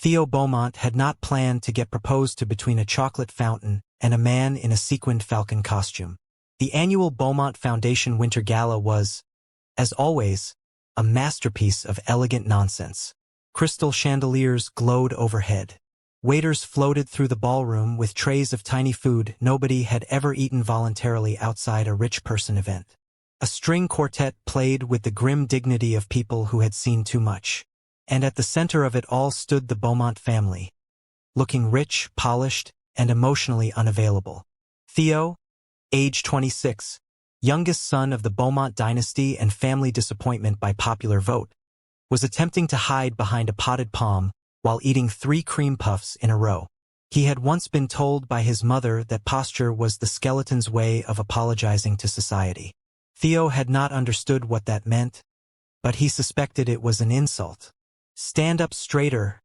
Theo Beaumont had not planned to get proposed to between a chocolate fountain and a man in a sequined falcon costume. The annual Beaumont Foundation Winter Gala was, as always, a masterpiece of elegant nonsense. Crystal chandeliers glowed overhead. Waiters floated through the ballroom with trays of tiny food nobody had ever eaten voluntarily outside a rich person event. A string quartet played with the grim dignity of people who had seen too much. And at the center of it all stood the Beaumont family, looking rich, polished, and emotionally unavailable. Theo, age 26, youngest son of the Beaumont dynasty and family disappointment by popular vote, was attempting to hide behind a potted palm while eating 3 cream puffs in a row. He had once been told by his mother that posture was the skeleton's way of apologizing to society. Theo had not understood what that meant, but he suspected it was an insult. "Stand up straighter,"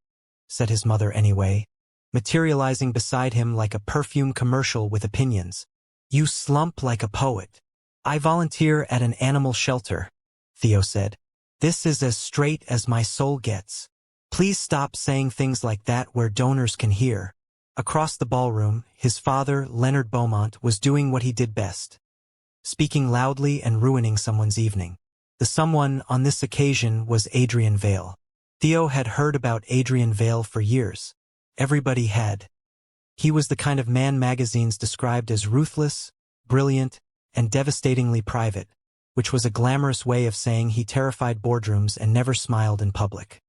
said his mother anyway, materializing beside him like a perfume commercial with opinions. "You slump like a poet." "I volunteer at an animal shelter," Theo said. "This is as straight as my soul gets. Please stop saying things like that where donors can hear." Across the ballroom, his father, Leonard Beaumont, was doing what he did best, speaking loudly and ruining someone's evening. The someone on this occasion was Adrian Vale. Theo had heard about Adrian Vale for years. Everybody had. He was the kind of man magazines described as ruthless, brilliant, and devastatingly private, which was a glamorous way of saying he terrified boardrooms and never smiled in public.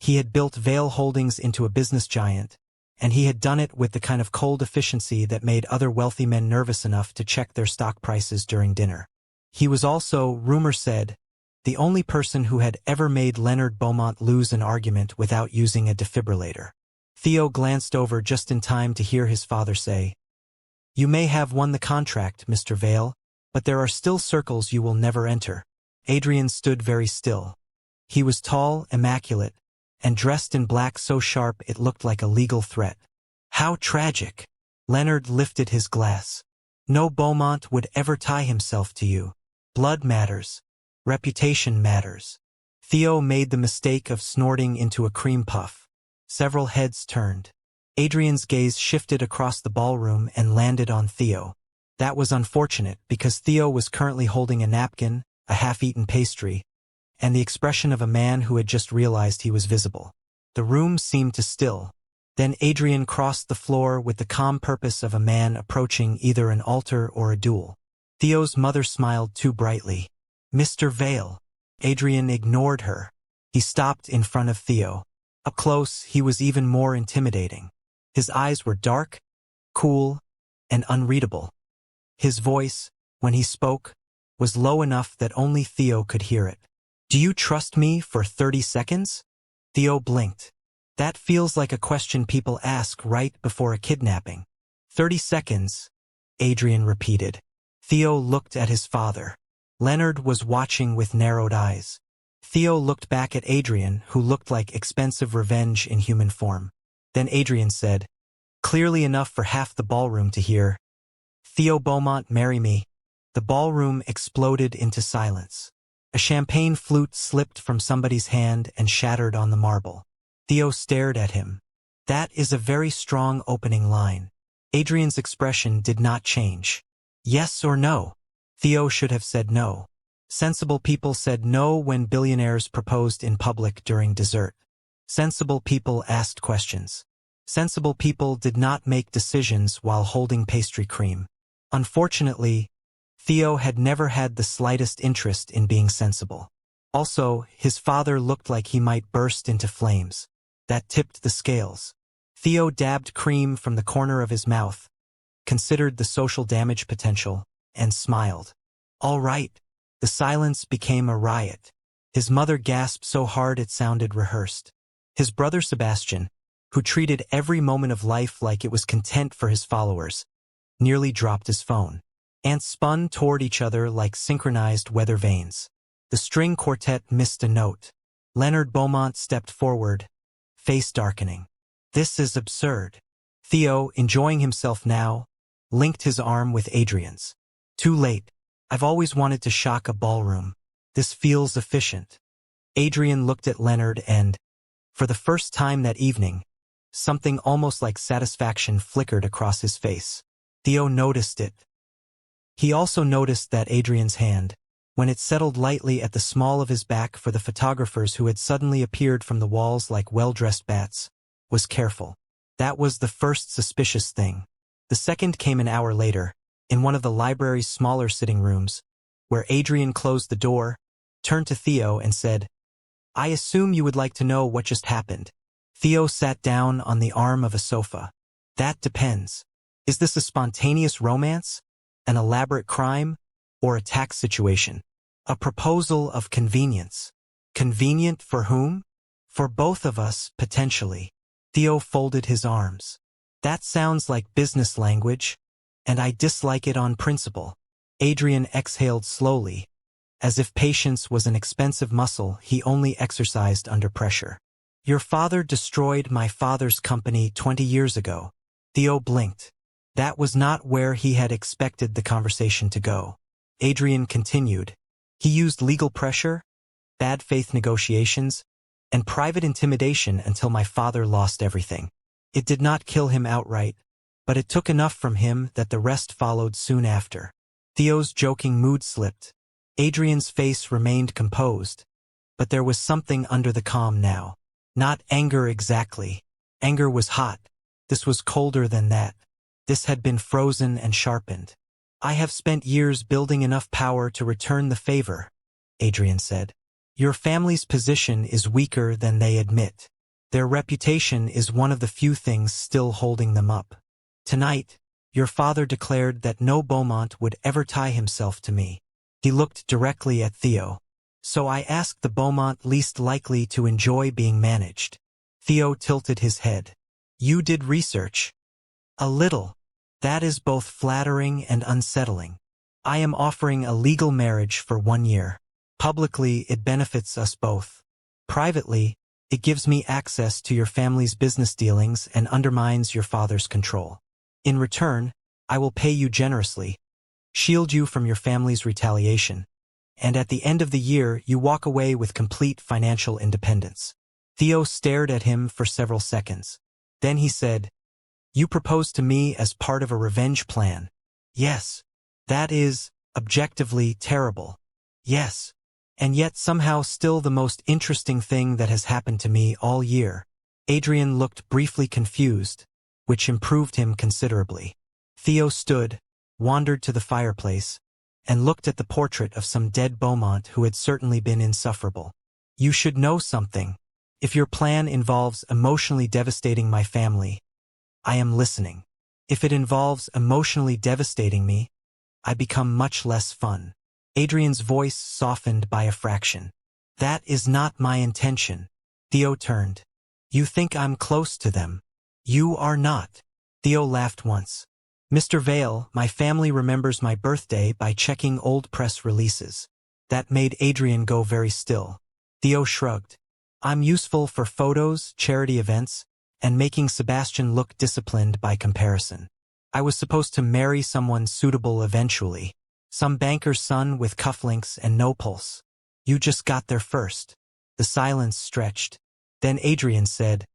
He had built Vale Holdings into a business giant, and he had done it with the kind of cold efficiency that made other wealthy men nervous enough to check their stock prices during dinner. He was also, rumor said, the only person who had ever made Leonard Beaumont lose an argument without using a defibrillator. Theo glanced over just in time to hear his father say, "You may have won the contract, Mr. Vale, but there are still circles you will never enter." Adrian stood very still. He was tall, immaculate, and dressed in black so sharp it looked like a legal threat. "How tragic." Leonard lifted his glass. "No Beaumont would ever tie himself to you. Blood matters. Reputation matters." Theo made the mistake of snorting into a cream puff. Several heads turned. Adrian's gaze shifted across the ballroom and landed on Theo. That was unfortunate because Theo was currently holding a napkin, a half-eaten pastry, and the expression of a man who had just realized he was visible. The room seemed to still. Then Adrian crossed the floor with the calm purpose of a man approaching either an altar or a duel. Theo's mother smiled too brightly. "Mr. Vale." Adrian ignored her. He stopped in front of Theo. Up close, he was even more intimidating. His eyes were dark, cool, and unreadable. His voice, when he spoke, was low enough that only Theo could hear it. "Do you trust me for 30 seconds? Theo blinked. That feels like a question people ask right before a kidnapping. 30 seconds, Adrian repeated. Theo looked at his father. Leonard was watching with narrowed eyes. Theo looked back at Adrian, who looked like expensive revenge in human form. Then Adrian said, clearly enough for half the ballroom to hear, "Theo Beaumont, marry me." The ballroom exploded into silence. A champagne flute slipped from somebody's hand and shattered on the marble. Theo stared at him. That is a very strong opening line. Adrian's expression did not change. Yes or no? Theo should have said no. Sensible people said no when billionaires proposed in public during dessert. Sensible people asked questions. Sensible people did not make decisions while holding pastry cream. Unfortunately, Theo had never had the slightest interest in being sensible. Also, his father looked like he might burst into flames. That tipped the scales. Theo dabbed cream from the corner of his mouth, considered the social damage potential, and smiled. All right. The silence became a riot. His mother gasped so hard it sounded rehearsed. His brother Sebastian, who treated every moment of life like it was content for his followers, nearly dropped his phone. Ants spun toward each other like synchronized weather vanes. The string quartet missed a note. Leonard Beaumont stepped forward, face darkening. This is absurd. Theo, enjoying himself now, linked his arm with Adrian's. Too late. I've always wanted to shock a ballroom. This feels efficient. Adrian looked at Leonard and, for the first time that evening, Something almost like satisfaction flickered across his face. Theo noticed it. He also noticed that Adrian's hand, when it settled lightly at the small of his back for the photographers who had suddenly appeared from the walls like well-dressed bats, was careful. That was the first suspicious thing. The second came an hour later, in one of the library's smaller sitting rooms, where Adrian closed the door, turned to Theo and said, "I assume you would like to know what just happened." Theo sat down on the arm of a sofa. "That depends. Is this a spontaneous romance? An elaborate crime? Or a tax situation? A proposal of convenience. Convenient for whom? For both of us, potentially." Theo folded his arms. "That sounds like business language, and I dislike it on principle." Adrian exhaled slowly, as if patience was an expensive muscle he only exercised under pressure. "Your father destroyed my father's company 20 years ago." Theo blinked. That was not where he had expected the conversation to go. Adrian continued. "He used legal pressure, bad faith negotiations, and private intimidation until my father lost everything. It did not kill him outright, but it took enough from him that the rest followed soon after." Theo's joking mood slipped. Adrian's face remained composed, but there was something under the calm now. Not anger exactly. Anger was hot. This was colder than that. This had been frozen and sharpened. "I have spent years building enough power to return the favor," Adrian said. "Your family's position is weaker than they admit. Their reputation is one of the few things still holding them up. Tonight, your father declared that no Beaumont would ever tie himself to me." He looked directly at Theo. "So I asked the Beaumont least likely to enjoy being managed." Theo tilted his head. "You did research." "A little. That is both flattering and unsettling. I am offering a legal marriage for 1 year. Publicly, it benefits us both. Privately, it gives me access to your family's business dealings and undermines your father's control. In return, I will pay you generously, shield you from your family's retaliation, and at the end of the year you walk away with complete financial independence." Theo stared at him for several seconds. Then he said, "You proposed to me as part of a revenge plan." "Yes. That is, objectively, terrible." "Yes. And yet somehow still the most interesting thing that has happened to me all year." Adrian looked briefly confused, which improved him considerably. Theo stood, wandered to the fireplace, and looked at the portrait of some dead Beaumont who had certainly been insufferable. "You should know something. If your plan involves emotionally devastating my family, I am listening. If it involves emotionally devastating me, I become much less fun." Adrian's voice softened by a fraction. "That is not my intention." Theo turned. "You think I'm close to them. You are not." Theo laughed once. "Mr. Vale, my family remembers my birthday by checking old press releases." That made Adrian go very still. Theo shrugged. "I'm useful for photos, charity events, and making Sebastian look disciplined by comparison. I was supposed to marry someone suitable eventually. Some banker's son with cufflinks and no pulse. You just got there first." The silence stretched. Then Adrian said,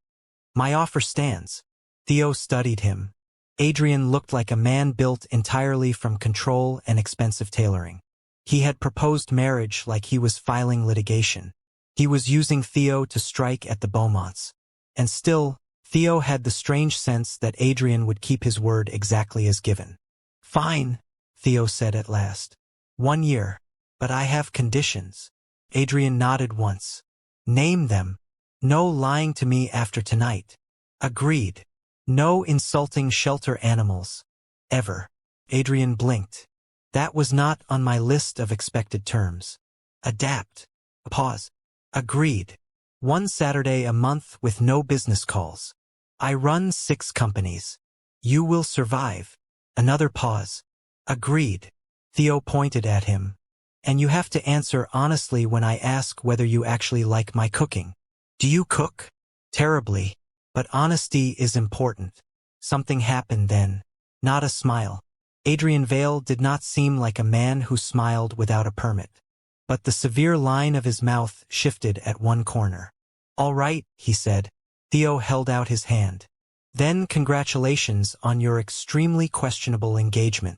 "My offer stands." Theo studied him. Adrian looked like a man built entirely from control and expensive tailoring. He had proposed marriage like he was filing litigation. He was using Theo to strike at the Beaumonts. And still, Theo had the strange sense that Adrian would keep his word exactly as given. "Fine," Theo said at last. 1 year. But I have conditions." Adrian nodded once. "Name them." "No lying to me after tonight." "Agreed." "No insulting shelter animals. Ever." Adrian blinked. "That was not on my list of expected terms." "Adapt." A pause. "Agreed. 1 Saturday a month with no business calls. I run 6 companies. You will survive." Another pause. "Agreed." Theo pointed at him. "And you have to answer honestly when I ask whether you actually like my cooking." "Do you cook?" "Terribly. But honesty is important." Something happened then. Not a smile. Adrian Vale did not seem like a man who smiled without a permit. But the severe line of his mouth shifted at one corner. "All right," he said. Theo held out his hand. Then congratulations on your extremely questionable engagement.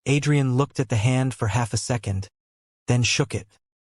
Adrian looked at the hand for half a second, then shook it.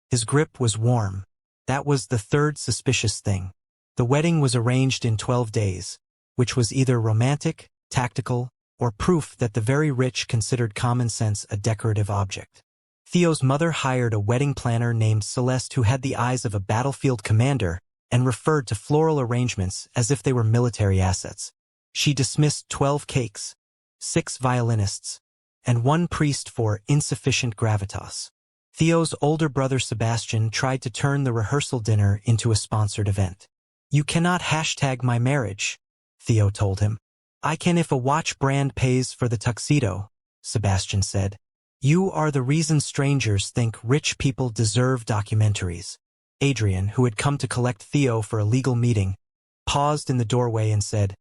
His grip was warm. That was the third suspicious thing. The wedding was arranged in 12 days, which was either romantic, tactical, or proof that the very rich considered common sense a decorative object. Theo's mother hired a wedding planner named Celeste who had the eyes of a battlefield commander and referred to floral arrangements as if they were military assets. She dismissed 12 cakes, 6 violinists, and 1 priest for insufficient gravitas. Theo's older brother Sebastian tried to turn the rehearsal dinner into a sponsored event. You cannot hashtag my marriage, Theo told him. I can if a watch brand pays for the tuxedo, Sebastian said. You are the reason strangers think rich people deserve documentaries. Adrian, who had come to collect Theo for a legal meeting, paused in the doorway and said,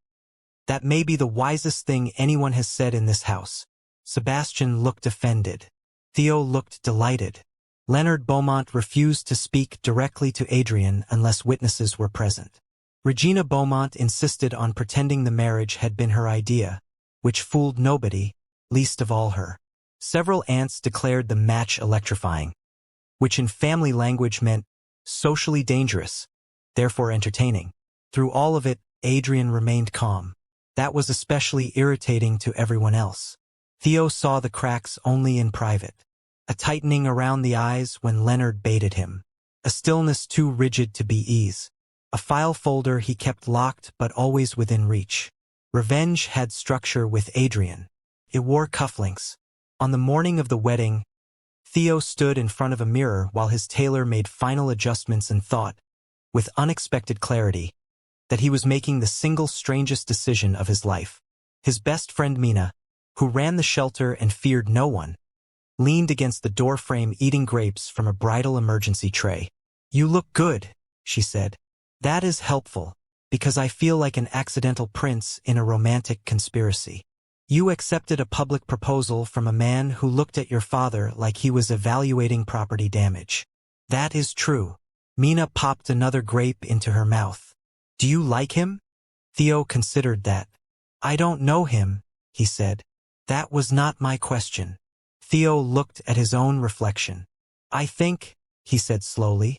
That may be the wisest thing anyone has said in this house. Sebastian looked offended. Theo looked delighted. Leonard Beaumont refused to speak directly to Adrian unless witnesses were present. Regina Beaumont insisted on pretending the marriage had been her idea, which fooled nobody, least of all her. Several aunts declared the match electrifying, which in family language meant socially dangerous, therefore entertaining. Through all of it, Adrian remained calm. That was especially irritating to everyone else. Theo saw the cracks only in private. A tightening around the eyes when Leonard baited him. A stillness too rigid to be ease. A file folder he kept locked but always within reach. Revenge had structure with Adrian. It wore cufflinks. On the morning of the wedding, Theo stood in front of a mirror while his tailor made final adjustments and thought, with unexpected clarity, that he was making the single strangest decision of his life. His best friend Mina, who ran the shelter and feared no one, leaned against the doorframe eating grapes from a bridal emergency tray. You look good, she said. That is helpful, because I feel like an accidental prince in a romantic conspiracy. You accepted a public proposal from a man who looked at your father like he was evaluating property damage. That is true. Mina popped another grape into her mouth. Do you like him? Theo considered that. I don't know him, he said. That was not my question. Theo looked at his own reflection. I think, he said slowly,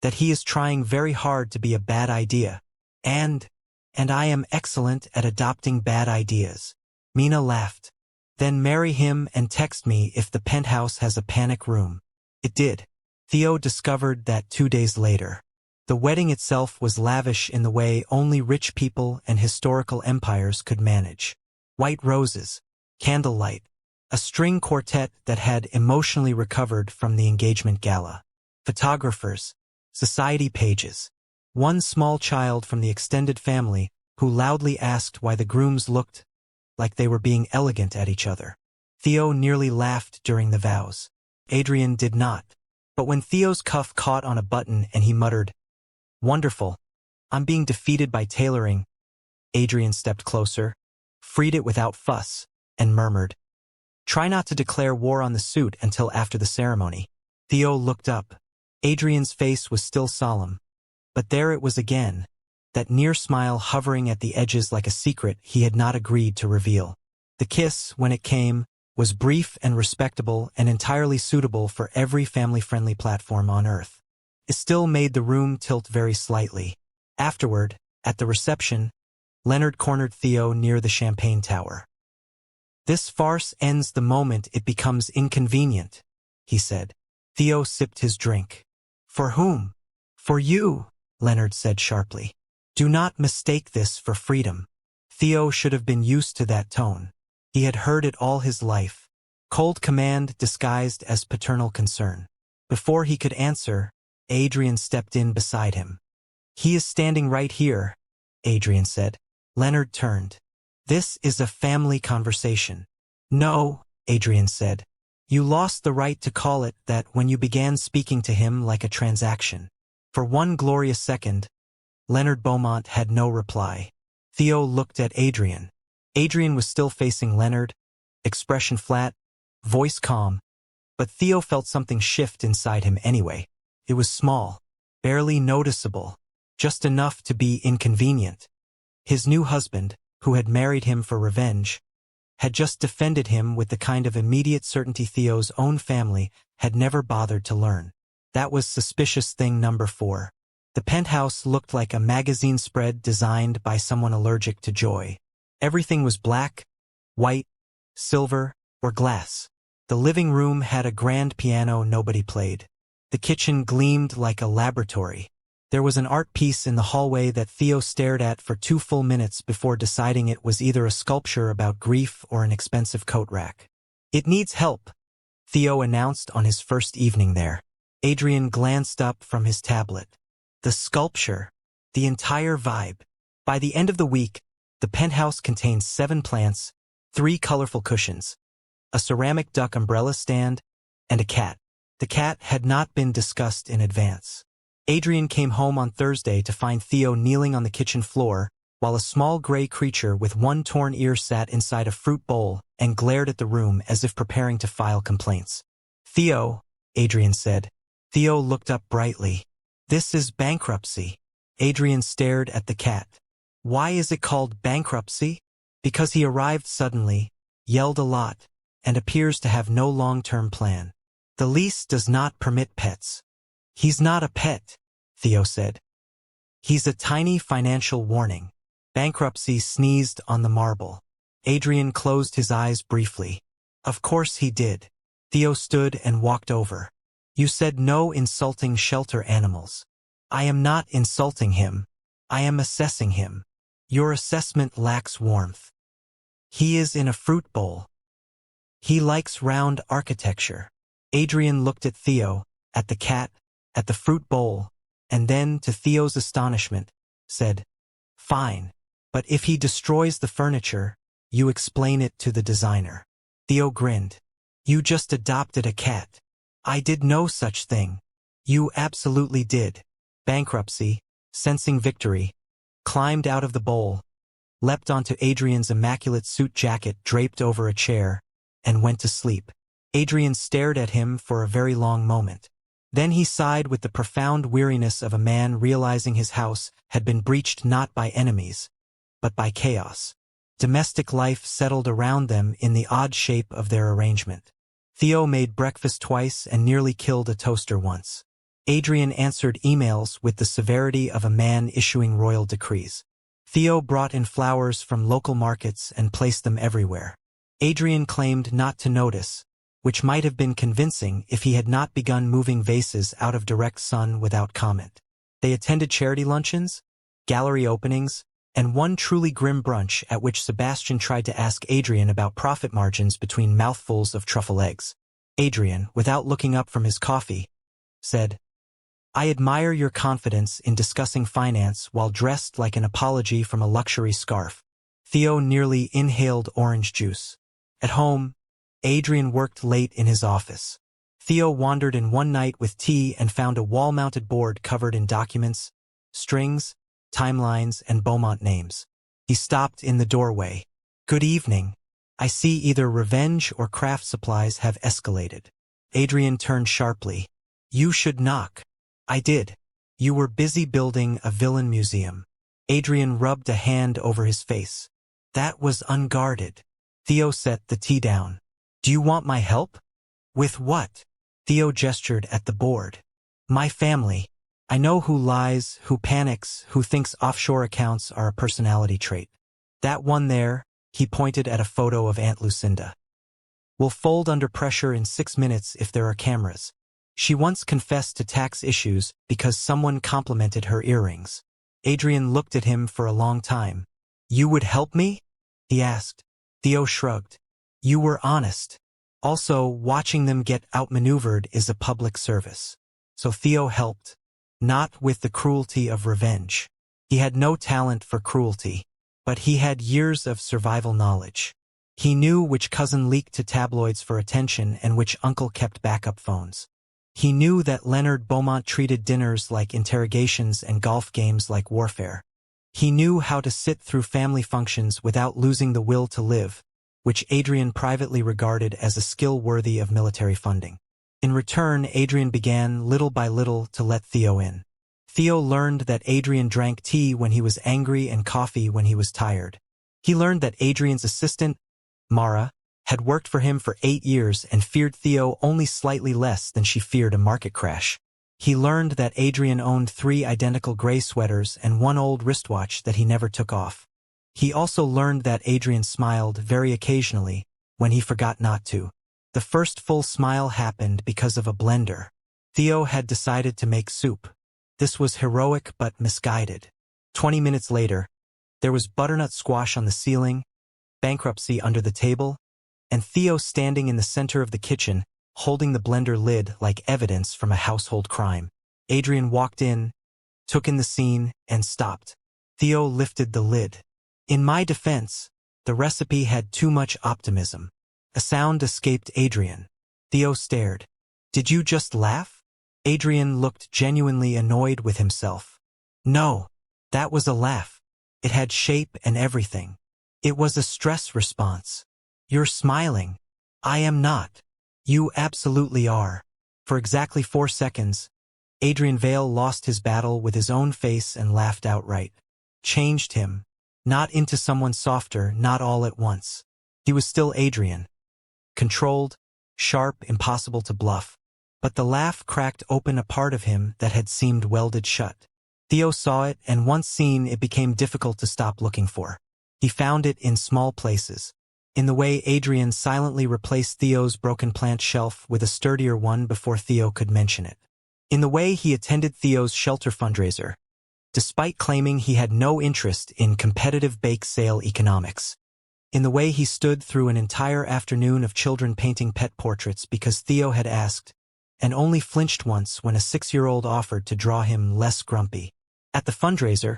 that he is trying very hard to be a bad idea. And I am excellent at adopting bad ideas. Mina laughed. Then marry him and text me if the penthouse has a panic room. It did. Theo discovered that 2 days later. The wedding itself was lavish in the way only rich people and historical empires could manage. White roses, candlelight, a string quartet that had emotionally recovered from the engagement gala, photographers, society pages, one small child from the extended family who loudly asked why the grooms looked like they were being elegant at each other. Theo nearly laughed during the vows. Adrian did not. But when Theo's cuff caught on a button and he muttered, Wonderful, I'm being defeated by tailoring, Adrian stepped closer, freed it without fuss, and murmured, Try not to declare war on the suit until after the ceremony. Theo looked up. Adrian's face was still solemn. But there it was again, that near smile hovering at the edges like a secret he had not agreed to reveal. The kiss, when it came, was brief and respectable and entirely suitable for every family-friendly platform on earth. It still made the room tilt very slightly. Afterward, at the reception, Leonard cornered Theo near the champagne tower. This farce ends the moment it becomes inconvenient, he said. Theo sipped his drink. For whom? For you, Leonard said sharply. Do not mistake this for freedom. Theo should have been used to that tone. He had heard it all his life. Cold command disguised as paternal concern. Before he could answer, Adrian stepped in beside him. He is standing right here, Adrian said. Leonard turned. This is a family conversation. No, Adrian said. You lost the right to call it that when you began speaking to him like a transaction. For one glorious second, Leonard Beaumont had no reply. Theo looked at Adrian. Adrian was still facing Leonard, expression flat, voice calm, but Theo felt something shift inside him anyway. It was small, barely noticeable, just enough to be inconvenient. His new husband, who had married him for revenge, had just defended him with the kind of immediate certainty Theo's own family had never bothered to learn. That was suspicious thing number 4. The penthouse looked like a magazine spread designed by someone allergic to joy. Everything was black, white, silver, or glass. The living room had a grand piano nobody played. The kitchen gleamed like a laboratory. There was an art piece in the hallway that Theo stared at for 2 full minutes before deciding it was either a sculpture about grief or an expensive coat rack. "It needs help," Theo announced on his first evening there. Adrian glanced up from his tablet. The sculpture, the entire vibe. By the end of the week, the penthouse contained 7 plants, 3 colorful cushions, a ceramic duck umbrella stand, and a cat. The cat had not been discussed in advance. Adrian came home on Thursday to find Theo kneeling on the kitchen floor, while a small gray creature with 1 torn ear sat inside a fruit bowl and glared at the room as if preparing to file complaints. "Theo," Adrian said. Theo looked up brightly. "This is bankruptcy." Adrian stared at the cat. "Why is it called bankruptcy?" "Because he arrived suddenly, yelled a lot, and appears to have no long-term plan. The lease does not permit pets." "He's not a pet," Theo said. "He's a tiny financial warning." Bankruptcy sneezed on the marble. Adrian closed his eyes briefly. "Of course he did." Theo stood and walked over. "You said no insulting shelter animals." "I am not insulting him. I am assessing him." "Your assessment lacks warmth." "He is in a fruit bowl." "He likes round architecture." Adrian looked at Theo, at the cat, at the fruit bowl, and then, to Theo's astonishment, said, "Fine. But if he destroys the furniture, you explain it to the designer." Theo grinned. "You just adopted a cat." "I did no such thing." "You absolutely did." Bankruptcy, sensing victory, climbed out of the bowl, leapt onto Adrian's immaculate suit jacket draped over a chair, and went to sleep. Adrian stared at him for a very long moment. Then he sighed with the profound weariness of a man realizing his house had been breached not by enemies, but by chaos. Domestic life settled around them in the odd shape of their arrangement. Theo made breakfast twice and nearly killed a toaster once. Adrian answered emails with the severity of a man issuing royal decrees. Theo brought in flowers from local markets and placed them everywhere. Adrian claimed not to notice, which might have been convincing if he had not begun moving vases out of direct sun without comment. They attended charity luncheons, gallery openings, and one truly grim brunch at which Sebastian tried to ask Adrian about profit margins between mouthfuls of truffle eggs. Adrian, without looking up from his coffee, said, "I admire your confidence in discussing finance while dressed like an apology from a luxury scarf." Theo nearly inhaled orange juice. At home, Adrian worked late in his office. Theo wandered in one night with tea and found a wall-mounted board covered in documents, strings, timelines, and Beaumont names. He stopped in the doorway. "Good evening. I see either revenge or craft supplies have escalated." Adrian turned sharply. "You should knock." "I did." "You were busy building a villain museum." Adrian rubbed a hand over his face. "That was unguarded." Theo set the tea down. "Do you want my help?" "With what?" Theo gestured at the board. "My family. I know who lies, who panics, who thinks offshore accounts are a personality trait. That one there," he pointed at a photo of Aunt Lucinda, "will fold under pressure in 6 minutes if there are cameras. She once confessed to tax issues because someone complimented her earrings." Adrian looked at him for a long time. "You would help me?" he asked. Theo shrugged. "You were honest. Also, watching them get outmaneuvered is a public service." So Theo helped. Not with the cruelty of revenge. He had no talent for cruelty, but he had years of survival knowledge. He knew which cousin leaked to tabloids for attention and which uncle kept backup phones. He knew that Leonard Beaumont treated dinners like interrogations and golf games like warfare. He knew how to sit through family functions without losing the will to live, which Adrian privately regarded as a skill worthy of military funding. In return, Adrian began, little by little, to let Theo in. Theo learned that Adrian drank tea when he was angry and coffee when he was tired. He learned that Adrian's assistant, Mara, had worked for him for 8 years and feared Theo only slightly less than she feared a market crash. He learned that Adrian owned 3 identical gray sweaters and 1 old wristwatch that he never took off. He also learned that Adrian smiled very occasionally when he forgot not to. The first full smile happened because of a blender. Theo had decided to make soup. This was heroic but misguided. 20 minutes later, there was butternut squash on the ceiling, bankruptcy under the table, and Theo standing in the center of the kitchen, holding the blender lid like evidence from a household crime. Adrian walked in, took in the scene, and stopped. Theo lifted the lid. In my defense, the recipe had too much optimism. A sound escaped Adrian. Theo stared. Did you just laugh? Adrian looked genuinely annoyed with himself. No, that was a laugh. It had shape and everything. It was a stress response. You're smiling. I am not. You absolutely are. For exactly 4 seconds, Adrian Vale lost his battle with his own face and laughed outright. Changed him. Not into someone softer, not all at once. He was still Adrian. Controlled, sharp, impossible to bluff. But the laugh cracked open a part of him that had seemed welded shut. Theo saw it, and once seen, it became difficult to stop looking for. He found it in small places. In the way Adrian silently replaced Theo's broken plant shelf with a sturdier one before Theo could mention it. In the way he attended Theo's shelter fundraiser, despite claiming he had no interest in competitive bake sale economics. In the way he stood through an entire afternoon of children painting pet portraits because Theo had asked, and only flinched once when a 6-year-old offered to draw him less grumpy. At the fundraiser,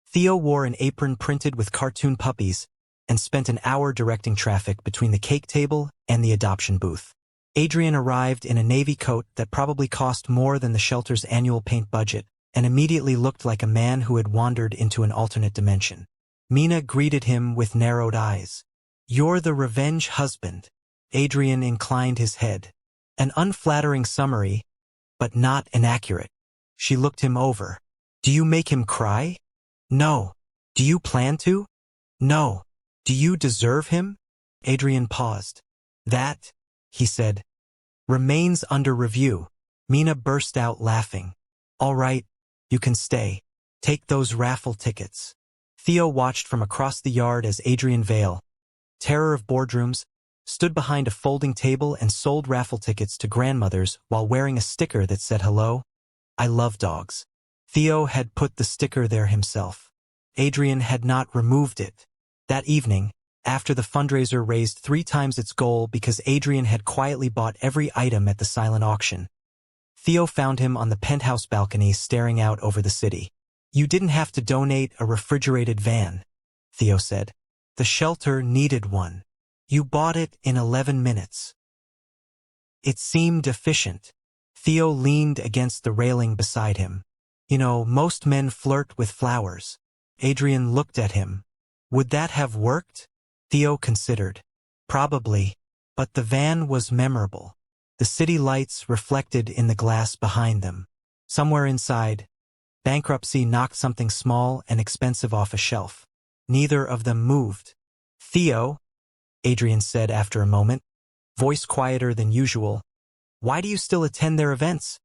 Theo wore an apron printed with cartoon puppies and spent an hour directing traffic between the cake table and the adoption booth. Adrian arrived in a navy coat that probably cost more than the shelter's annual paint budget and immediately looked like a man who had wandered into an alternate dimension. Mina greeted him with narrowed eyes. You're the revenge husband. Adrian inclined his head. An unflattering summary, but not inaccurate. She looked him over. Do you make him cry? No. Do you plan to? No. Do you deserve him? Adrian paused. That, he said, remains under review. Mina burst out laughing. All right, you can stay. Take those raffle tickets. Theo watched from across the yard as Adrian Vale, terror of boardrooms, stood behind a folding table and sold raffle tickets to grandmothers while wearing a sticker that said hello, I love dogs. Theo had put the sticker there himself. Adrian had not removed it. That evening, after the fundraiser raised 3 times its goal because Adrian had quietly bought every item at the silent auction, Theo found him on the penthouse balcony staring out over the city. You didn't have to donate a refrigerated van, Theo said. The shelter needed one. You bought it in 11 minutes. It seemed efficient. Theo leaned against the railing beside him. You know, most men flirt with flowers. Adrian looked at him. Would that have worked? Theo considered. Probably, but the van was memorable. The city lights reflected in the glass behind them. Somewhere inside, Bankruptcy knocked something small and expensive off a shelf. Neither of them moved. Theo, Adrian said after a moment, voice quieter than usual, why do you still attend their events?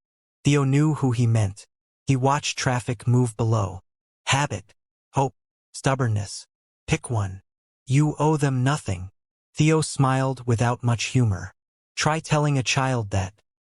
Theo knew who he meant. He watched traffic move below. Habit, hope, stubbornness. Pick one. You owe them nothing. Theo smiled without much humor. Try telling a child that.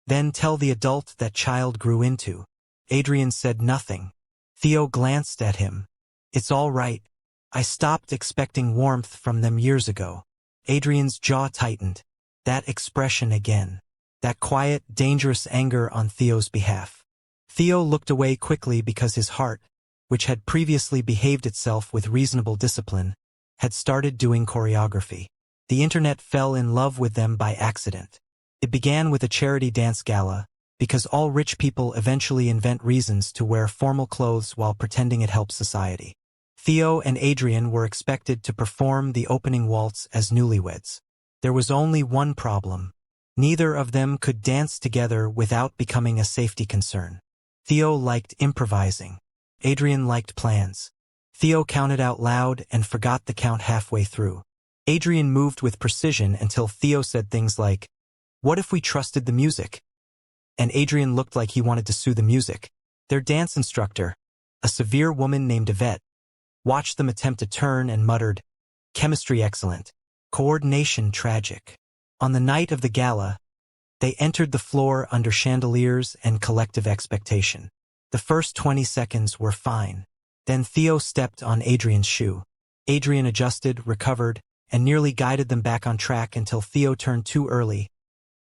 Then tell the adult that child grew into. Adrian said nothing. Theo glanced at him. It's all right. I stopped expecting warmth from them years ago. Adrian's jaw tightened. That expression again. That quiet, dangerous anger on Theo's behalf. Theo looked away quickly because his heart, which had previously behaved itself with reasonable discipline, had started doing choreography. The internet fell in love with them by accident. It began with a charity dance gala, because all rich people eventually invent reasons to wear formal clothes while pretending it helps society. Theo and Adrian were expected to perform the opening waltz as newlyweds. There was only one problem. Neither of them could dance together without becoming a safety concern. Theo liked improvising. Adrian liked plans. Theo counted out loud and forgot the count halfway through. Adrian moved with precision until Theo said things like, "What if we trusted the music?" And Adrian looked like he wanted to sue the music. Their dance instructor, a severe woman named Yvette, watched them attempt a turn and muttered, "Chemistry excellent. Coordination tragic." On the night of the gala, they entered the floor under chandeliers and collective expectation. The first 20 seconds were fine. Then Theo stepped on Adrian's shoe. Adrian adjusted, recovered, and nearly guided them back on track until Theo turned too early.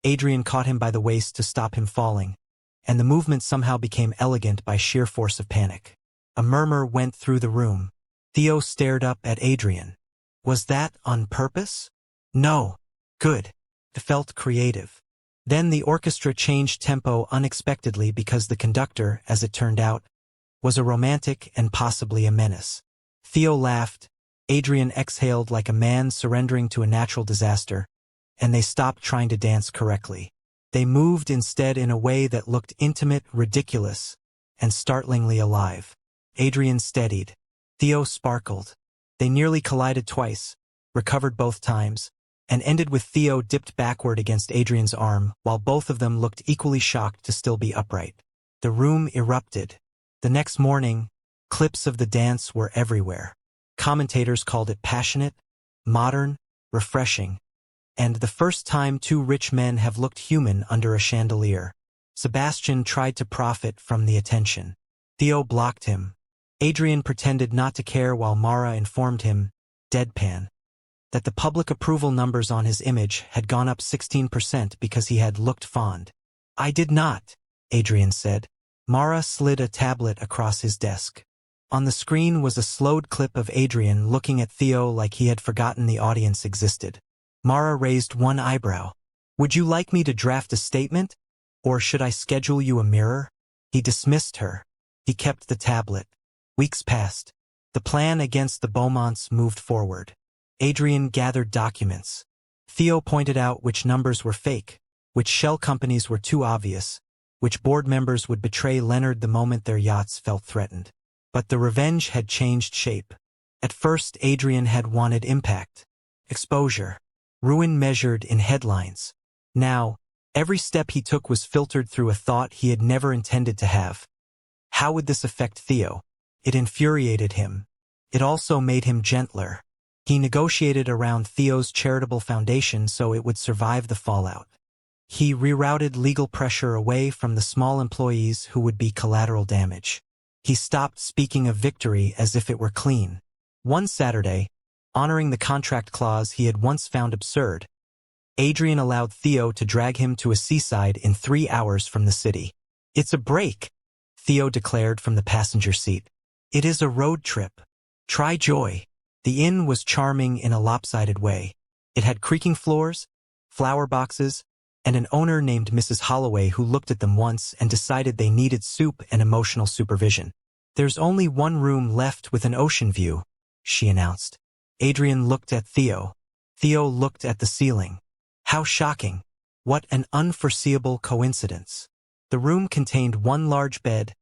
Adrian caught him by the waist to stop him falling, and the movement somehow became elegant by sheer force of panic. A murmur went through the room. Theo stared up at Adrian. Was that on purpose? No. Good. It felt creative. Then the orchestra changed tempo unexpectedly because the conductor, as it turned out, was a romantic and possibly a menace. Theo laughed. Adrian exhaled like a man surrendering to a natural disaster, and they stopped trying to dance correctly. They moved instead in a way that looked intimate, ridiculous, and startlingly alive. Adrian steadied. Theo sparkled. They nearly collided twice, recovered both times, and ended with Theo dipped backward against Adrian's arm, while both of them looked equally shocked to still be upright. The room erupted. The next morning, clips of the dance were everywhere. Commentators called it passionate, modern, refreshing, and the first time two rich men have looked human under a chandelier. Sebastian tried to profit from the attention. Theo blocked him. Adrian pretended not to care while Mara informed him, deadpan, that the public approval numbers on his image had gone up 16% because he had looked fond. "I did not," Adrian said. Mara slid a tablet across his desk. On the screen was a slowed clip of Adrian looking at Theo like he had forgotten the audience existed. Mara raised one eyebrow. "Would you like me to draft a statement? Or should I schedule you a mirror?" He dismissed her. He kept the tablet. Weeks passed. The plan against the Beaumonts moved forward. Adrian gathered documents. Theo pointed out which numbers were fake, which shell companies were too obvious, which board members would betray Leonard the moment their yachts felt threatened. But the revenge had changed shape. At first, Adrian had wanted impact, exposure, ruin measured in headlines. Now, every step he took was filtered through a thought he had never intended to have. How would this affect Theo? It infuriated him. It also made him gentler. He negotiated around Theo's charitable foundation so it would survive the fallout. He rerouted legal pressure away from the small employees who would be collateral damage. He stopped speaking of victory as if it were clean. One Saturday, honoring the contract clause he had once found absurd, Adrian allowed Theo to drag him to a seaside in 3 hours from the city. "It's a break," Theo declared from the passenger seat. "It is a road trip. Try joy." The inn was charming in a lopsided way. It had creaking floors, flower boxes, and an owner named Mrs. Holloway who looked at them once and decided they needed soup and emotional supervision. "There's only one room left with an ocean view," she announced. Adrian looked at Theo. Theo looked at the ceiling. How shocking. What an unforeseeable coincidence. The room contained one large bed,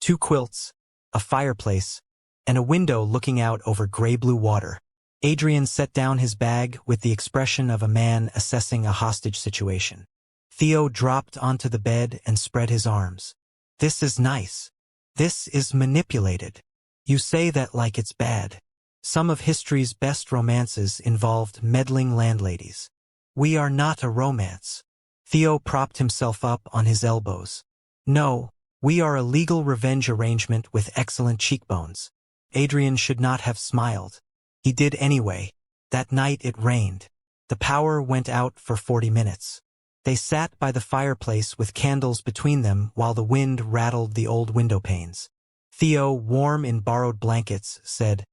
2 quilts, a fireplace, and a window looking out over gray-blue water. Adrian set down his bag with the expression of a man assessing a hostage situation. Theo dropped onto the bed and spread his arms. "This is nice. This is manipulated. You say that like it's bad. Some of history's best romances involved meddling landladies. We are not a romance." Theo propped himself up on his elbows. "No, we are a legal revenge arrangement with excellent cheekbones." Adrian should not have smiled. He did anyway. That night it rained. The power went out for 40 minutes. They sat by the fireplace with candles between them while the wind rattled the old window panes. Theo, warm in borrowed blankets, said,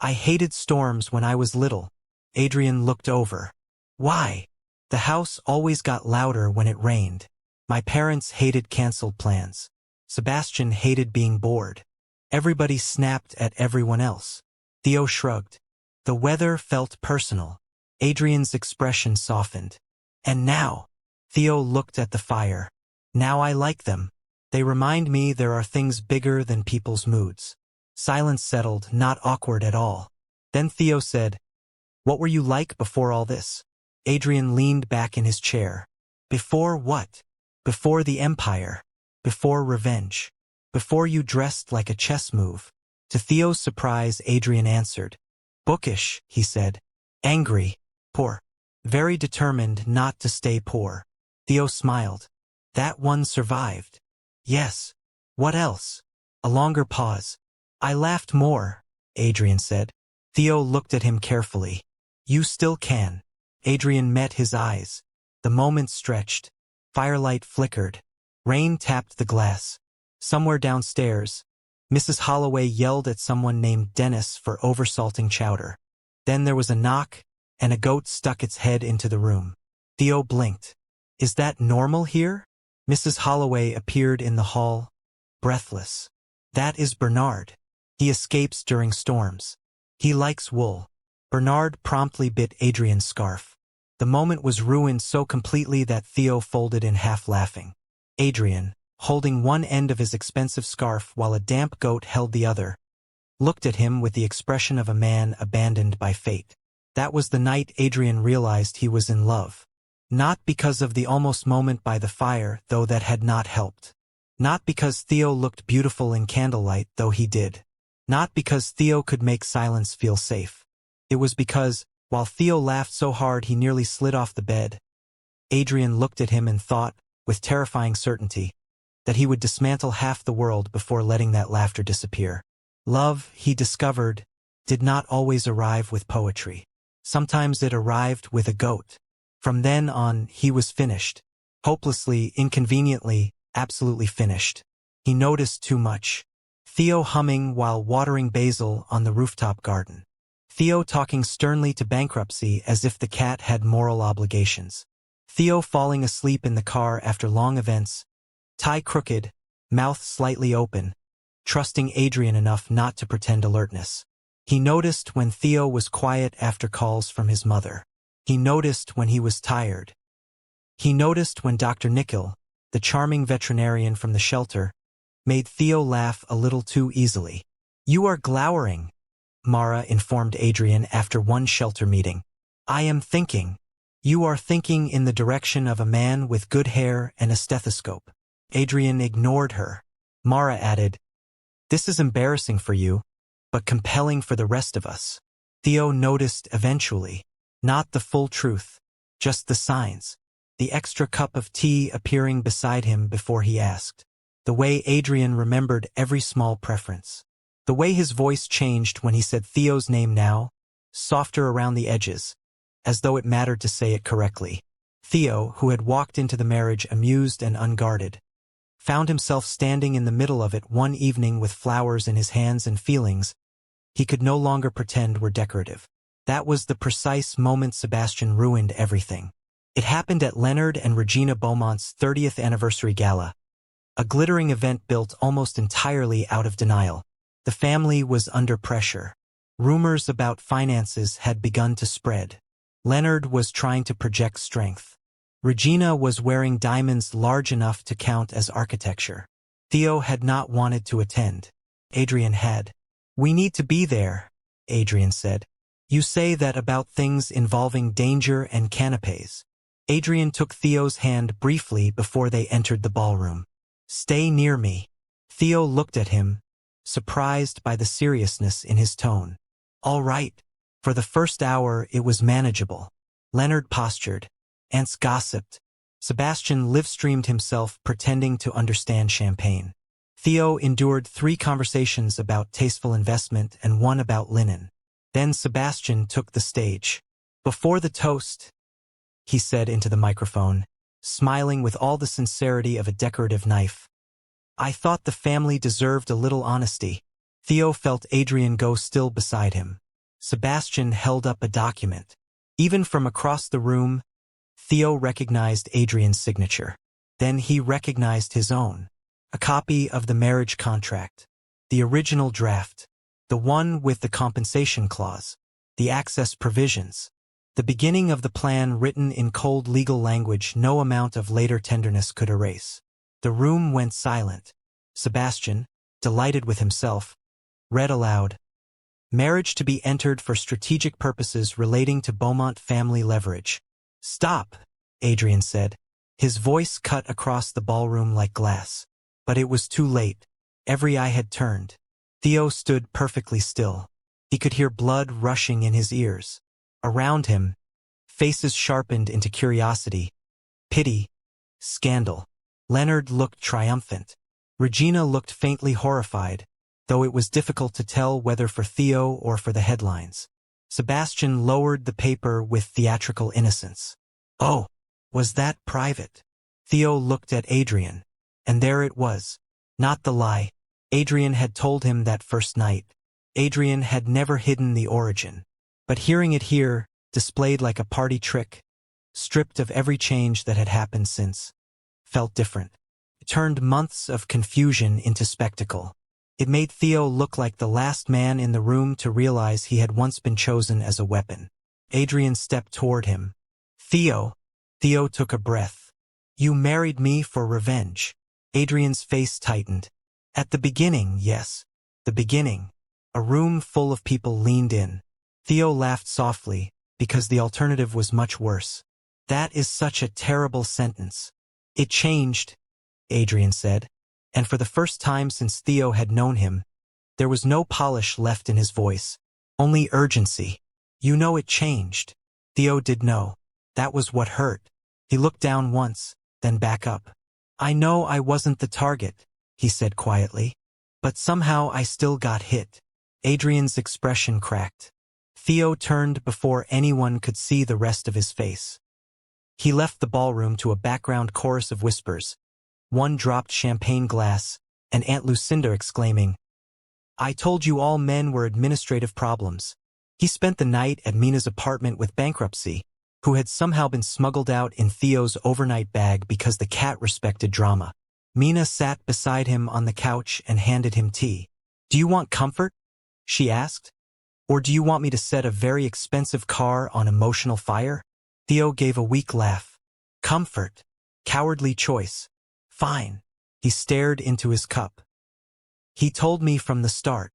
"I hated storms when I was little." Adrian looked over. "Why?" "The house always got louder when it rained. My parents hated canceled plans. Sebastian hated being bored. Everybody snapped at everyone else." Theo shrugged. The weather felt personal. Adrian's expression softened. "And now?" Theo looked at the fire. "Now I like them. They remind me there are things bigger than people's moods. Silence settled, not awkward at all. Then Theo said, "What were you like before all this?" Adrian leaned back in his chair. "Before what?" "Before the empire. Before revenge. Before you dressed like a chess move." To Theo's surprise, Adrian answered. "Bookish," he said. "Angry. Poor. Very determined not to stay poor." Theo smiled. "That one survived." "Yes. What else?" A longer pause. "I laughed more," Adrian said. Theo looked at him carefully. "You still can." Adrian met his eyes. The moment stretched. Firelight flickered. Rain tapped the glass. Somewhere downstairs, Mrs. Holloway yelled at someone named Dennis for oversalting chowder. Then there was a knock, and a goat stuck its head into the room. Theo blinked. "Is that normal here?" Mrs. Holloway appeared in the hall, breathless. "That is Bernard. He escapes during storms. He likes wool." Bernard promptly bit Adrian's scarf. The moment was ruined so completely that Theo folded in half laughing. Adrian, holding one end of his expensive scarf while a damp goat held the other, looked at him with the expression of a man abandoned by fate. That was the night Adrian realized he was in love. Not because of the almost moment by the fire, though that had not helped. Not because Theo looked beautiful in candlelight, though he did. Not because Theo could make silence feel safe. It was because, while Theo laughed so hard he nearly slid off the bed, Adrian looked at him and thought, with terrifying certainty, that he would dismantle half the world before letting that laughter disappear. Love, he discovered, did not always arrive with poetry. Sometimes it arrived with a goat. From then on, he was finished. Hopelessly, inconveniently, absolutely finished. He noticed too much. Theo humming while watering basil on the rooftop garden. Theo talking sternly to Bankruptcy as if the cat had moral obligations. Theo falling asleep in the car after long events, tie crooked, mouth slightly open, trusting Adrian enough not to pretend alertness. He noticed when Theo was quiet after calls from his mother. He noticed when he was tired. He noticed when Dr. Nikhil, the charming veterinarian from the shelter, made Theo laugh a little too easily. "You are glowering," Mara informed Adrian after one shelter meeting. "I am thinking." "You are thinking in the direction of a man with good hair and a stethoscope." Adrian ignored her. Mara added, "This is embarrassing for you, but compelling for the rest of us." Theo noticed eventually. Not the full truth, just the signs. The extra cup of tea appearing beside him before he asked. The way Adrian remembered every small preference. The way his voice changed when he said Theo's name now, softer around the edges, as though it mattered to say it correctly. Theo, who had walked into the marriage amused and unguarded, found himself standing in the middle of it one evening with flowers in his hands and feelings he could no longer pretend were decorative. That was the precise moment Sebastian ruined everything. It happened at Leonard and Regina Beaumont's 30th anniversary gala, a glittering event built almost entirely out of denial. The family was under pressure. Rumors about finances had begun to spread. Leonard was trying to project strength. Regina was wearing diamonds large enough to count as architecture. Theo had not wanted to attend. Adrian had. "We need to be there," Adrian said. "You say that about things involving danger and canapes." Adrian took Theo's hand briefly before they entered the ballroom. "Stay near me." Theo looked at him, surprised by the seriousness in his tone. "All right." For the first hour, it was manageable. Leonard postured. Aunts gossiped. Sebastian live-streamed himself pretending to understand champagne. Theo endured 3 conversations about tasteful investment and 1 about linen. Then Sebastian took the stage. "Before the toast," he said into the microphone, smiling with all the sincerity of a decorative knife, "I thought the family deserved a little honesty." Theo felt Adrian go still beside him. Sebastian held up a document. Even from across the room, Theo recognized Adrian's signature. Then he recognized his own. A copy of the marriage contract. The original draft. The one with the compensation clause. The access provisions. The beginning of the plan written in cold legal language no amount of later tenderness could erase. The room went silent. Sebastian, delighted with himself, read aloud, "Marriage to be entered for strategic purposes relating to Beaumont family leverage." "Stop," Adrian said. His voice cut across the ballroom like glass. But it was too late. Every eye had turned. Theo stood perfectly still. He could hear blood rushing in his ears. Around him, faces sharpened into curiosity, pity, scandal. Leonard looked triumphant. Regina looked faintly horrified, though it was difficult to tell whether for Theo or for the headlines. Sebastian lowered the paper with theatrical innocence. "Oh, was that private?" Theo looked at Adrian, and there it was. Not the lie. Adrian had told him that first night. Adrian had never hidden the origin. But hearing it here, displayed like a party trick, stripped of every change that had happened since, felt different. It turned months of confusion into spectacle. It made Theo look like the last man in the room to realize he had once been chosen as a weapon. Adrian stepped toward him. "Theo." Theo took a breath. "You married me for revenge." Adrian's face tightened. "At the beginning, yes. The beginning." A room full of people leaned in. Theo laughed softly, because the alternative was much worse. "That is such a terrible sentence." "It changed," Adrian said, and for the first time since Theo had known him, there was no polish left in his voice, only urgency. "You know it changed." Theo did know. That was what hurt. He looked down once, then back up. "I know I wasn't the target," he said quietly, "but somehow I still got hit." Adrian's expression cracked. Theo turned before anyone could see the rest of his face. He left the ballroom to a background chorus of whispers. One dropped champagne glass, and Aunt Lucinda exclaiming, "I told you all men were administrative problems." He spent the night at Mina's apartment with Bankruptcy, who had somehow been smuggled out in Theo's overnight bag because the cat respected drama. Mina sat beside him on the couch and handed him tea. "Do you want comfort?" she asked. "Or do you want me to set a very expensive car on emotional fire?" Theo gave a weak laugh. "Comfort. Cowardly choice." "Fine." He stared into his cup. "He told me from the start."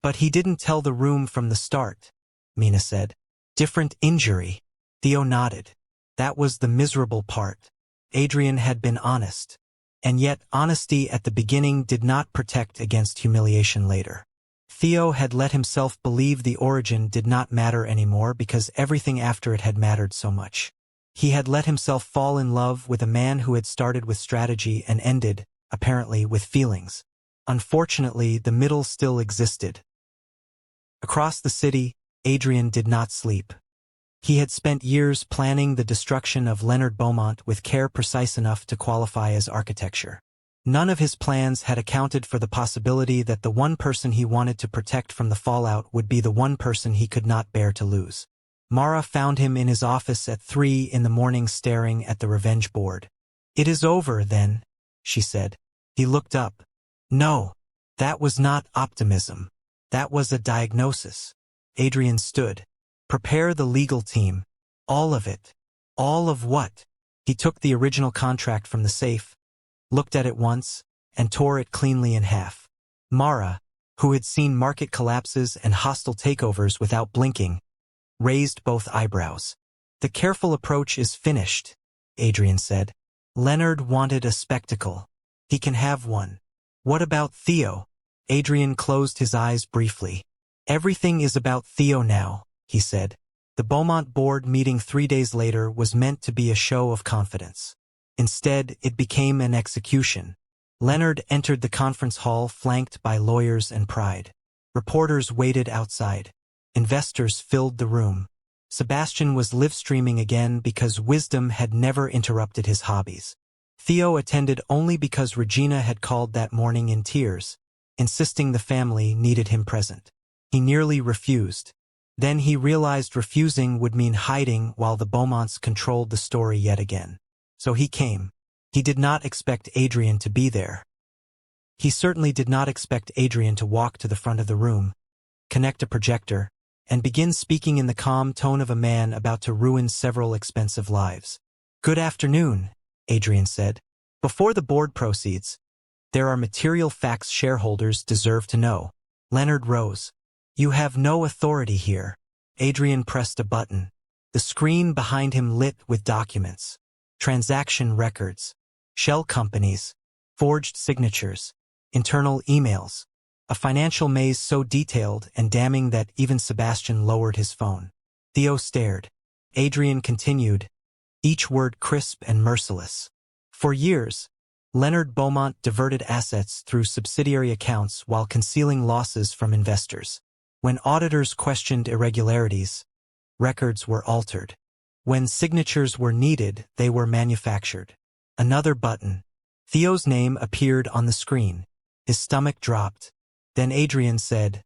"But he didn't tell the room from the start," Mina said. "Different injury." Theo nodded. That was the miserable part. Adrian had been honest. And yet honesty at the beginning did not protect against humiliation later. Theo had let himself believe the origin did not matter anymore because everything after it had mattered so much. He had let himself fall in love with a man who had started with strategy and ended, apparently, with feelings. Unfortunately, the middle still existed. Across the city, Adrian did not sleep. He had spent years planning the destruction of Leonard Beaumont with care precise enough to qualify as architecture. None of his plans had accounted for the possibility that the one person he wanted to protect from the fallout would be the one person he could not bear to lose. Mara found him in his office at 3 in the morning staring at the revenge board. "It is over, then," she said. He looked up. No, that was not optimism. That was a diagnosis. Adrian stood. "Prepare the legal team. All of it." "All of what?" He took the original contract from the safe, looked at it once, and tore it cleanly in half. Mara, who had seen market collapses and hostile takeovers without blinking, raised both eyebrows. "The careful approach is finished," Adrian said. "Leonard wanted a spectacle. He can have one." "What about Theo?" Adrian closed his eyes briefly. "Everything is about Theo now," he said. The Beaumont board meeting 3 days later was meant to be a show of confidence. Instead, it became an execution. Leonard entered the conference hall flanked by lawyers and pride. Reporters waited outside. Investors filled the room. Sebastian was live-streaming again because wisdom had never interrupted his hobbies. Theo attended only because Regina had called that morning in tears, insisting the family needed him present. He nearly refused. Then he realized refusing would mean hiding while the Beaumonts controlled the story yet again. So he came. He did not expect Adrian to be there. He certainly did not expect Adrian to walk to the front of the room, connect a projector, and begin speaking in the calm tone of a man about to ruin several expensive lives. "Good afternoon," Adrian said. Before the board proceeds, there are material facts shareholders deserve to know. Leonard rose. You have no authority here. Adrian pressed a button. The screen behind him lit with documents. Transaction records. Shell companies. Forged signatures. Internal emails. A financial maze so detailed and damning that even Sebastian lowered his phone. Theo stared. Adrian continued, each word crisp and merciless. For years, Leonard Beaumont diverted assets through subsidiary accounts while concealing losses from investors. When auditors questioned irregularities, records were altered. When signatures were needed, they were manufactured. Another button. Theo's name appeared on the screen. His stomach dropped. Then Adrian said,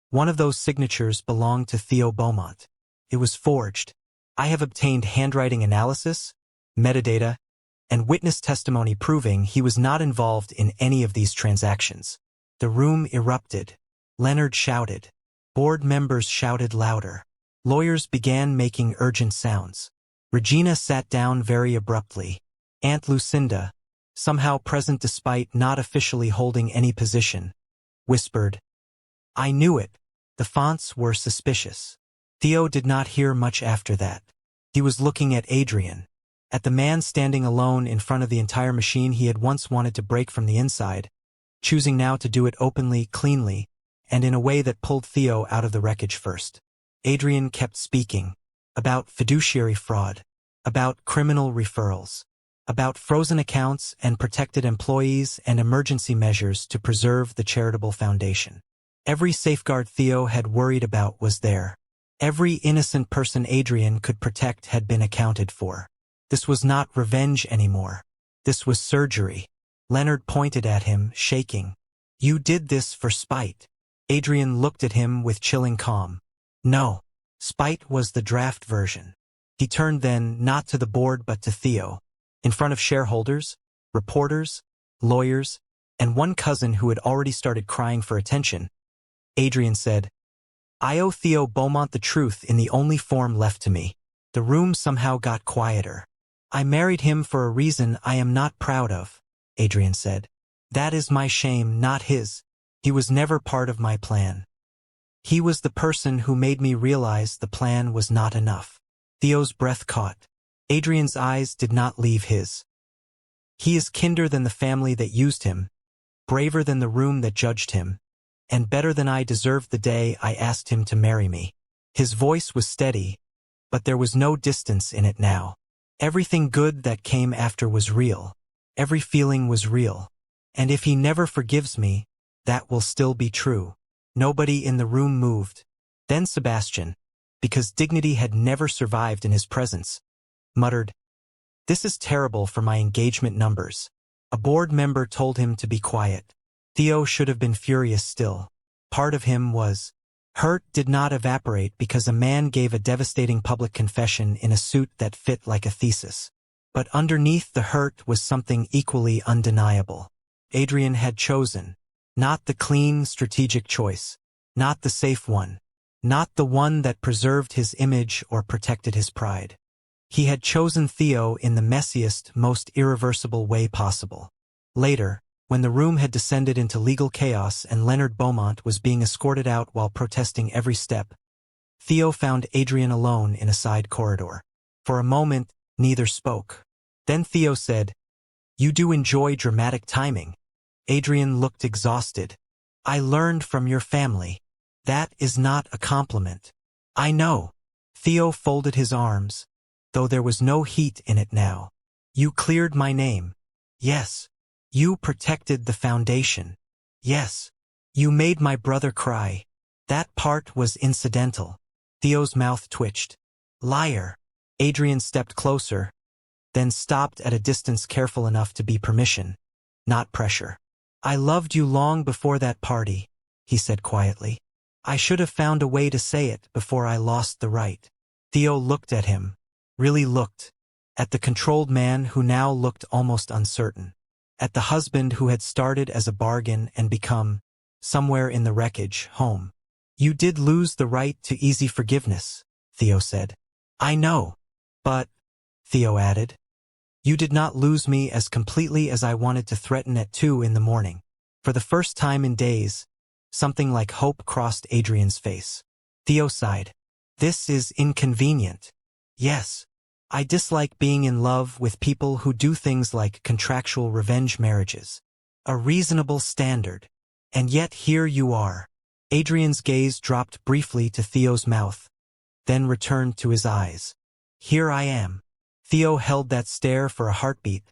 one of those signatures belonged to Theo Beaumont. It was forged. I have obtained handwriting analysis, metadata, and witness testimony proving he was not involved in any of these transactions. The room erupted. Leonard shouted. Board members shouted louder. Lawyers began making urgent sounds. Regina sat down very abruptly. Aunt Lucinda, somehow present despite not officially holding any position, whispered, I knew it. The fonts were suspicious. Theo did not hear much after that. He was looking at Adrian, at the man standing alone in front of the entire machine he had once wanted to break from the inside, choosing now to do it openly, cleanly, and in a way that pulled Theo out of the wreckage first. Adrian kept speaking, about fiduciary fraud, about criminal referrals, about frozen accounts and protected employees and emergency measures to preserve the charitable foundation. Every safeguard Theo had worried about was there. Every innocent person Adrian could protect had been accounted for. This was not revenge anymore. This was surgery. Leonard pointed at him, shaking. You did this for spite. Adrian looked at him with chilling calm. No. Spite was the draft version. He turned then not to the board but to Theo. In front of shareholders, reporters, lawyers, and one cousin who had already started crying for attention, Adrian said, I owe Theo Beaumont the truth in the only form left to me. The room somehow got quieter. I married him for a reason I am not proud of, Adrian said. That is my shame, not his. He was never part of my plan. He was the person who made me realize the plan was not enough. Theo's breath caught. Adrian's eyes did not leave his. He is kinder than the family that used him, braver than the room that judged him, and better than I deserved the day I asked him to marry me. His voice was steady, but there was no distance in it now. Everything good that came after was real. Every feeling was real. And if he never forgives me, that will still be true. Nobody in the room moved. Then Sebastian, because dignity had never survived in his presence, muttered, This is terrible for my engagement numbers. A board member told him to be quiet. Theo should have been furious still. Part of him was hurt did not evaporate because a man gave a devastating public confession in a suit that fit like a thesis. But underneath the hurt was something equally undeniable. Adrian had chosen. Not the clean, strategic choice. Not the safe one. Not the one that preserved his image or protected his pride. He had chosen Theo in the messiest, most irreversible way possible. Later, when the room had descended into legal chaos and Leonard Beaumont was being escorted out while protesting every step, Theo found Adrian alone in a side corridor. For a moment, neither spoke. Then Theo said, You do enjoy dramatic timing. Adrian looked exhausted. I learned from your family. That is not a compliment. I know. Theo folded his arms, though there was no heat in it now. You cleared my name. Yes. You protected the foundation. Yes. You made my brother cry. That part was incidental. Theo's mouth twitched. Liar. Adrian stepped closer, then stopped at a distance careful enough to be permission, not pressure. I loved you long before that party, he said quietly. I should have found a way to say it before I lost the right. Theo looked at him, really looked, at the controlled man who now looked almost uncertain, at the husband who had started as a bargain and become, somewhere in the wreckage, home. You did lose the right to easy forgiveness, Theo said. I know. But, Theo added, You did not lose me as completely as I wanted to threaten at 2 in the morning. For the first time in days, something like hope crossed Adrian's face. Theo sighed. This is inconvenient. Yes. I dislike being in love with people who do things like contractual revenge marriages. A reasonable standard. And yet here you are. Adrian's gaze dropped briefly to Theo's mouth, then returned to his eyes. Here I am. Theo held that stare for a heartbeat,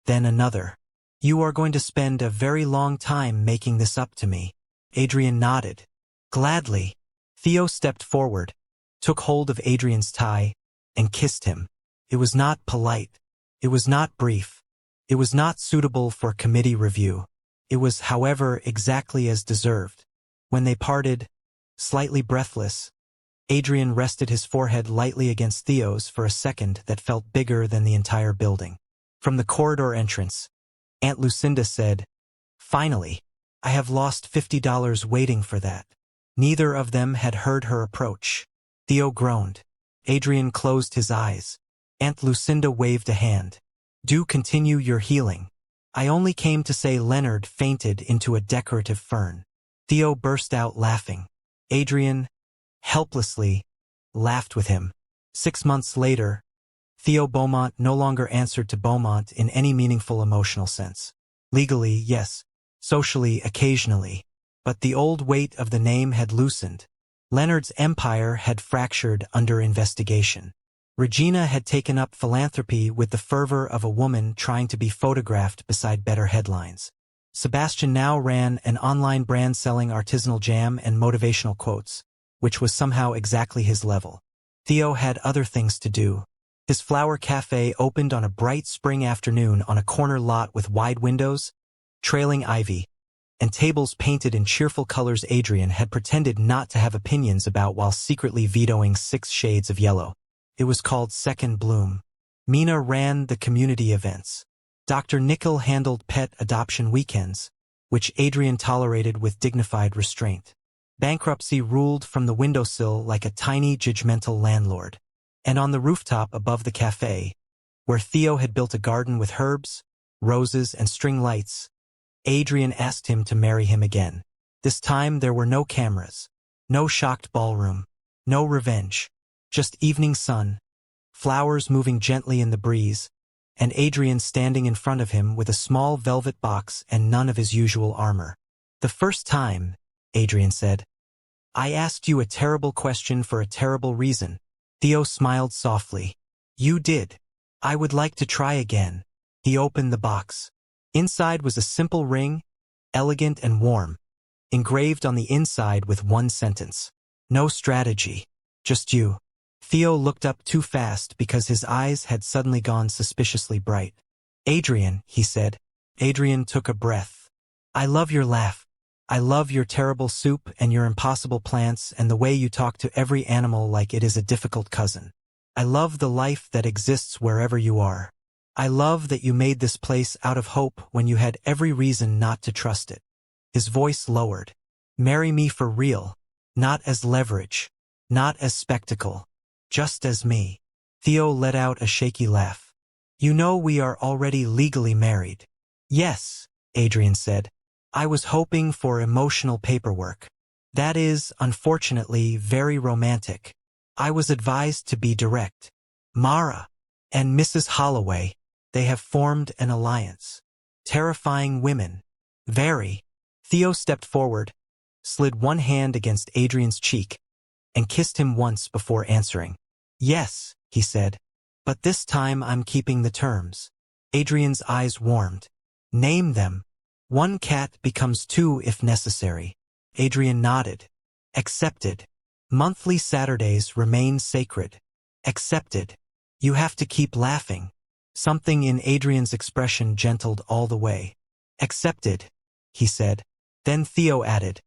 then another. You are going to spend a very long time making this up to me. Adrian nodded. Gladly. Theo stepped forward, took hold of Adrian's tie, and kissed him. It was not polite. It was not brief. It was not suitable for committee review. It was, however, exactly as deserved. When they parted, slightly breathless, Adrian rested his forehead lightly against Theo's for a second that felt bigger than the entire building. From the corridor entrance, Aunt Lucinda said, Finally, I have lost $50 waiting for that. Neither of them had heard her approach. Theo groaned. Adrian closed his eyes. Aunt Lucinda waved a hand. Do continue your healing. I only came to say Leonard fainted into a decorative fern. Theo burst out laughing. Adrian, helplessly, laughed with him. 6 months later, Theo Beaumont no longer answered to Beaumont in any meaningful emotional sense. Legally, yes. Socially, occasionally. But the old weight of the name had loosened. Leonard's empire had fractured under investigation. Regina had taken up philanthropy with the fervor of a woman trying to be photographed beside better headlines. Sebastian now ran an online brand selling artisanal jam and motivational quotes, which was somehow exactly his level. Theo had other things to do. His flower cafe opened on a bright spring afternoon on a corner lot with wide windows, trailing ivy, and tables painted in cheerful colors Adrian had pretended not to have opinions about while secretly vetoing 6 shades of yellow. It was called Second Bloom. Mina ran the community events. Dr. Nickel handled pet adoption weekends, which Adrian tolerated with dignified restraint. Bankruptcy ruled from the windowsill like a tiny judgmental landlord. And on the rooftop above the cafe, where Theo had built a garden with herbs, roses, and string lights, Adrian asked him to marry him again. This time there were no cameras, no shocked ballroom, no revenge, just evening sun, flowers moving gently in the breeze, and Adrian standing in front of him with a small velvet box and none of his usual armor. The first time, Adrian said, I asked you a terrible question for a terrible reason. Theo smiled softly. You did. I would like to try again. He opened the box. Inside was a simple ring, elegant and warm, engraved on the inside with one sentence. No strategy. Just you. Theo looked up too fast because his eyes had suddenly gone suspiciously bright. Adrian, he said. Adrian took a breath. I love your laugh. I love your terrible soup and your impossible plants and the way you talk to every animal like it is a difficult cousin. I love the life that exists wherever you are. I love that you made this place out of hope when you had every reason not to trust it. His voice lowered. Marry me for real. Not as leverage. Not as spectacle. Just as me. Theo let out a shaky laugh. You know we are already legally married. Yes, Adrian said. I was hoping for emotional paperwork. That is, unfortunately, very romantic. I was advised to be direct. Mara and Mrs. Holloway, they have formed an alliance. Terrifying women. Very. Theo stepped forward, slid one hand against Adrian's cheek, and kissed him once before answering. Yes, he said, but this time I'm keeping the terms. Adrian's eyes warmed. Name them. 1 cat becomes 2 if necessary. Adrian nodded. Accepted. Monthly Saturdays remain sacred. Accepted. You have to keep laughing. Something in Adrian's expression gentled all the way. Accepted, he said. Then Theo added,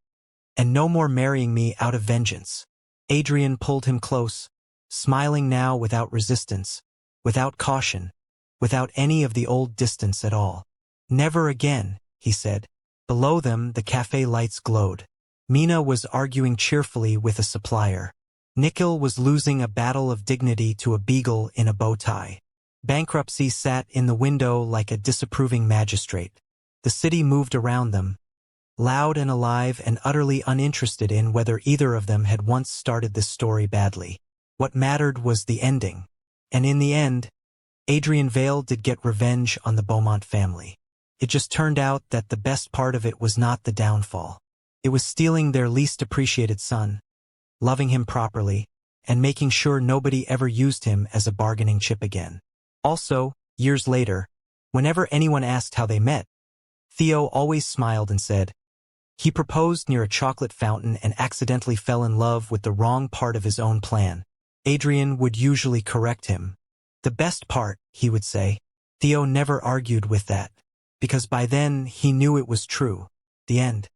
and no more marrying me out of vengeance. Adrian pulled him close, smiling now without resistance, without caution, without any of the old distance at all. Never again, he said. Below them, the cafe lights glowed. Mina was arguing cheerfully with a supplier. Nickel was losing a battle of dignity to a beagle in a bow tie. Bankruptcy sat in the window like a disapproving magistrate. The city moved around them, loud and alive and utterly uninterested in whether either of them had once started this story badly. What mattered was the ending. And in the end, Adrian Vale did get revenge on the Beaumont family. It just turned out that the best part of it was not the downfall. It was stealing their least appreciated son, loving him properly, and making sure nobody ever used him as a bargaining chip again. Also, years later, whenever anyone asked how they met, Theo always smiled and said, "He proposed near a chocolate fountain and accidentally fell in love with the wrong part of his own plan." Adrian would usually correct him. "The best part," he would say. Theo never argued with that, because by then he knew it was true. The end.